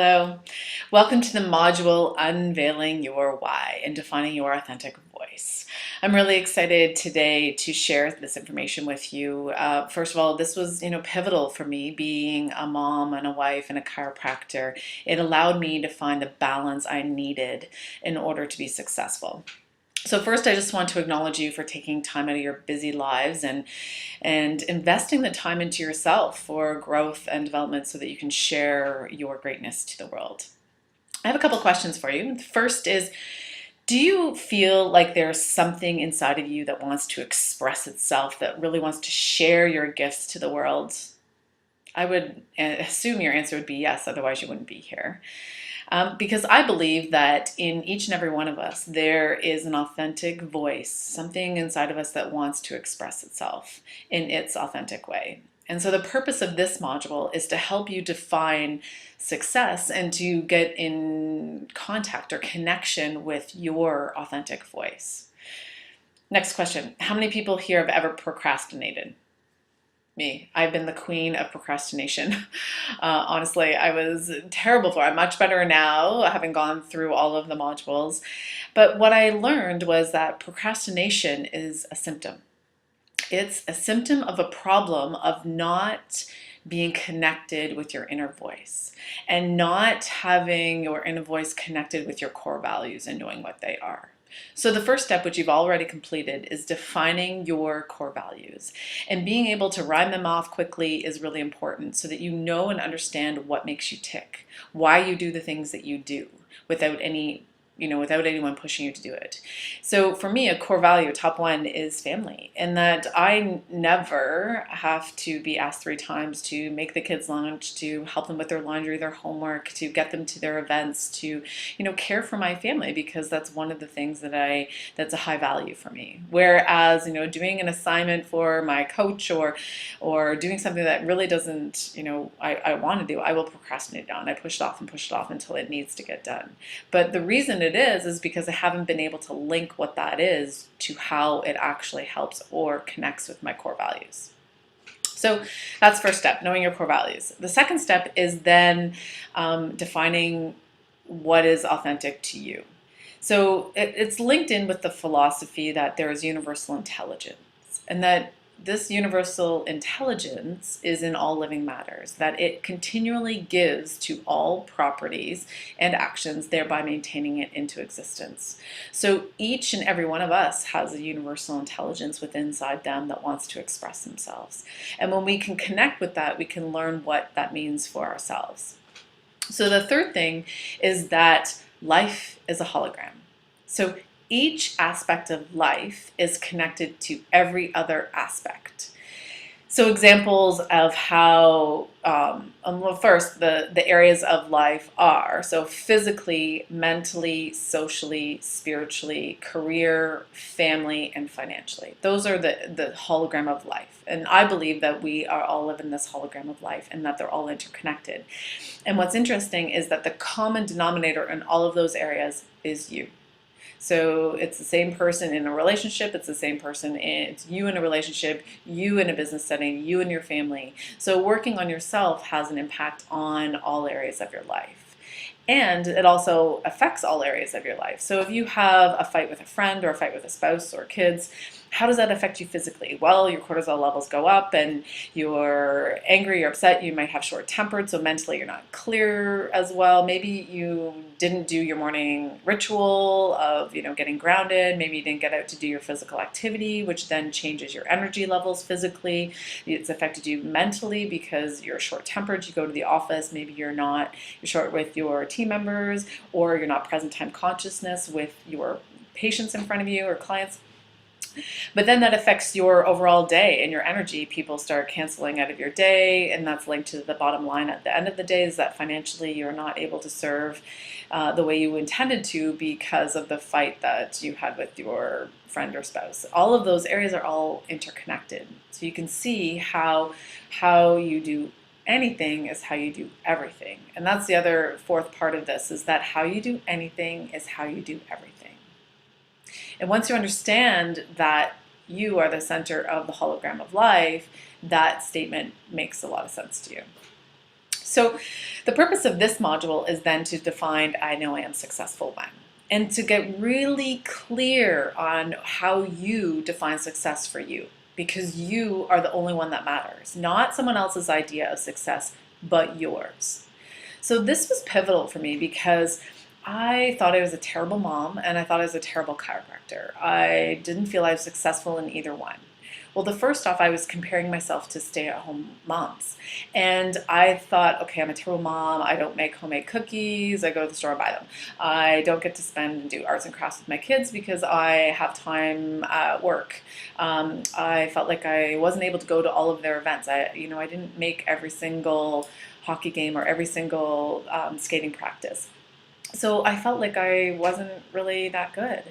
Hello, welcome to the module Unveiling Your Why and Defining Your Authentic Voice. I'm really excited today to share this information with you. First of all, this was, pivotal for me being a mom and a wife and a chiropractor. It allowed me to find the balance I needed in order to be successful. So first, I just want to acknowledge you for taking time out of your busy lives and investing the time into yourself for growth and development so that you can share your greatness to the world. I have a couple questions for you. The first is, do you feel like there's something inside of you that wants to express itself, that really wants to share your gifts to the world? I would assume your answer would be yes, otherwise you wouldn't be here. Because I believe that in each and every one of us, there is an authentic voice, something inside of us that wants to express itself in its authentic way. And so the purpose of this module is to help you define success and to get in contact or connection with your authentic voice. Next question. How many people here have ever procrastinated? Me. I've been the queen of procrastination. Honestly, I was terrible for it. I'm much better now, having gone through all of the modules. But what I learned was that procrastination is a symptom. It's a symptom of a problem of not being connected with your inner voice and not having your inner voice connected with your core values and knowing what they are. So the first step, which you've already completed, is defining your core values. And being able to rhyme them off quickly is really important so that you know and understand what makes you tick, why you do the things that you do without anyone pushing you to do it. So for me, a core value, top one, is family, and that I never have to be asked 3 times to make the kids lunch, to help them with their laundry, their homework, to get them to their events, to, care for my family, because that's one of the things that's a high value for me. Whereas, doing an assignment for my coach or doing something that really doesn't, I want to do, I will procrastinate on. I push it off and push it off until it needs to get done. But the reason it is because I haven't been able to link what that is to how it actually helps or connects with my core values. So that's first step, knowing your core values. The second step is then defining what is authentic to you. So it's linked in with the philosophy that there is universal intelligence, and that this universal intelligence is in all living matters, that it continually gives to all properties and actions, thereby maintaining it into existence. So each and every one of us has a universal intelligence within inside them that wants to express themselves. And when we can connect with that, we can learn what that means for ourselves. So the third thing is that life is a hologram. So each aspect of life is connected to every other aspect. So examples of how, first, the areas of life are, so physically, mentally, socially, spiritually, career, family, and financially. Those are the hologram of life. And I believe that we are all living this hologram of life and that they're all interconnected. And what's interesting is that the common denominator in all of those areas is you. So it's the same person in a relationship, it's the same person, it's you in a relationship, you in a business setting, you and your family. So working on yourself has an impact on all areas of your life. And it also affects all areas of your life. So if you have a fight with a friend or a fight with a spouse or kids, how does that affect you physically? Well, your cortisol levels go up and you're angry, you're upset, you might have short-tempered, so mentally you're not clear as well. Maybe you didn't do your morning ritual of, getting grounded. Maybe you didn't get out to do your physical activity, which then changes your energy levels physically. It's affected you mentally because you're short-tempered. You go to the office, maybe you're short with your team members, or you're not present time consciousness with your patients in front of you or clients. But then that affects your overall day and your energy. People start canceling out of your day, and that's linked to the bottom line at the end of the day, is that financially you're not able to serve the way you intended to because of the fight that you had with your friend or spouse. All of those areas are all interconnected. So you can see how you do anything is how you do everything. And that's the other fourth part of this, is that how you do anything is how you do everything. And once you understand that you are the center of the hologram of life, that statement makes a lot of sense to you. So the purpose of this module is then to define I know I am successful when, and to get really clear on how you define success for you, because you are the only one that matters, not someone else's idea of success, but yours. So this was pivotal for me because I thought I was a terrible mom and I thought I was a terrible chiropractor. I didn't feel I was successful in either one. Well, the first off, I was comparing myself to stay-at-home moms. And I thought, okay, I'm a terrible mom. I don't make homemade cookies. I go to the store and buy them. I don't get to spend and do arts and crafts with my kids because I have time at work. I felt like I wasn't able to go to all of their events. I didn't make every single hockey game or every single skating practice. So I felt like I wasn't really that good.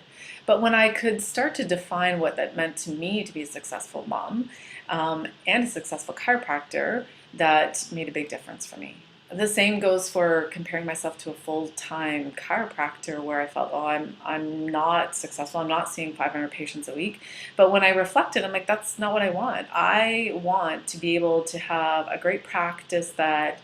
But when I could start to define what that meant to me to be a successful mom and a successful chiropractor, that made a big difference for me. The same goes for comparing myself to a full-time chiropractor where I felt, oh, I'm not successful. I'm not seeing 500 patients a week. But when I reflected, I'm like, that's not what I want. I want to be able to have a great practice that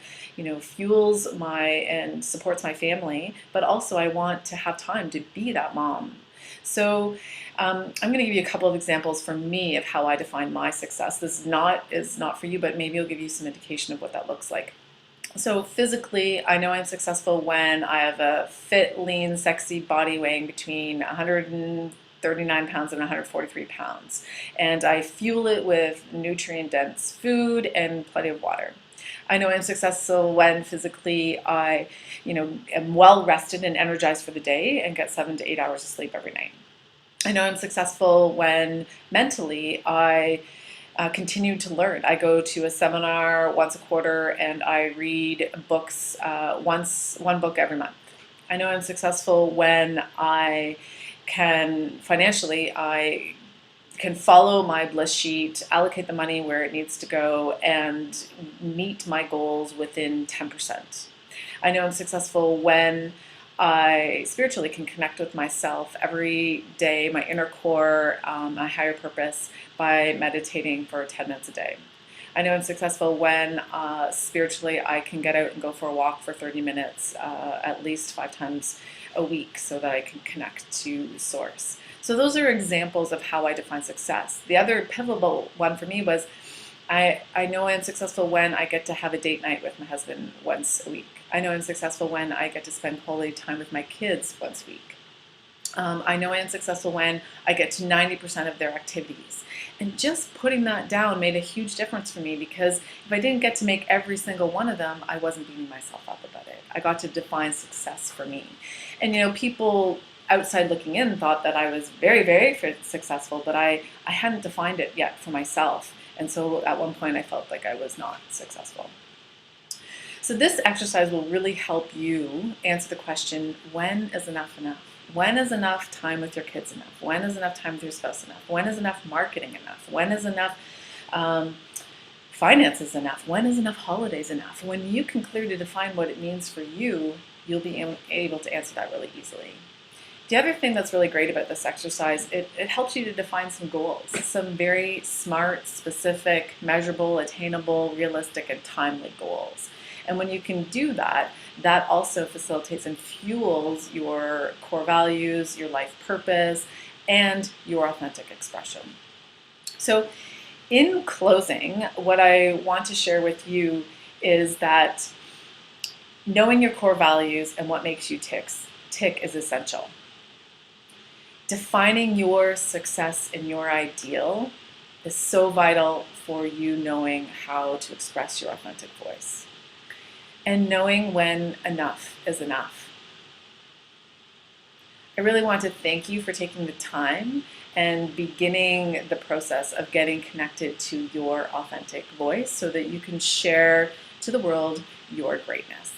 fuels and supports my family, but also I want to have time to be that mom. So I'm going to give you a couple of examples for me of how I define my success. This is not for you, but maybe it'll give you some indication of what that looks like. So physically, I know I'm successful when I have a fit, lean, sexy body weighing between 139 pounds and 143 pounds. And I fuel it with nutrient-dense food and plenty of water. I know I'm successful when physically I, am well rested and energized for the day and get 7 to 8 hours of sleep every night. I know I'm successful when mentally I continue to learn. I go to a seminar once a quarter and I read books, one book every month. I know I'm successful when I can follow my bliss sheet, allocate the money where it needs to go, and meet my goals within 10%. I know I'm successful when I spiritually can connect with myself every day, my inner core, my higher purpose, by meditating for 10 minutes a day. I know I'm successful when spiritually I can get out and go for a walk for 30 minutes at least 5 times a week so that I can connect to Source. So those are examples of how I define success. The other pivotal one for me was I know I'm successful when I get to have a date night with my husband once a week. I know I'm successful when I get to spend quality time with my kids once a week. I know I am successful when I get to 90% of their activities. And just putting that down made a huge difference for me because if I didn't get to make every single one of them, I wasn't beating myself up about it. I got to define success for me. And people outside looking in thought that I was very, very successful, but I hadn't defined it yet for myself. And so at one point I felt like I was not successful. So this exercise will really help you answer the question, when is enough enough? When is enough time with your kids enough? When is enough time with your spouse enough? When is enough marketing enough? When is enough finances enough? When is enough holidays enough? When you can clearly define what it means for you, you'll be able to answer that really easily. The other thing that's really great about this exercise, it helps you to define some goals, some very smart, specific, measurable, attainable, realistic, and timely goals. And when you can do that, that also facilitates and fuels your core values, your life purpose, and your authentic expression. So in closing, what I want to share with you is that knowing your core values and what makes you tick is essential. Defining your success and your ideal is so vital for you knowing how to express your authentic voice. And knowing when enough is enough. I really want to thank you for taking the time and beginning the process of getting connected to your authentic voice so that you can share to the world your greatness.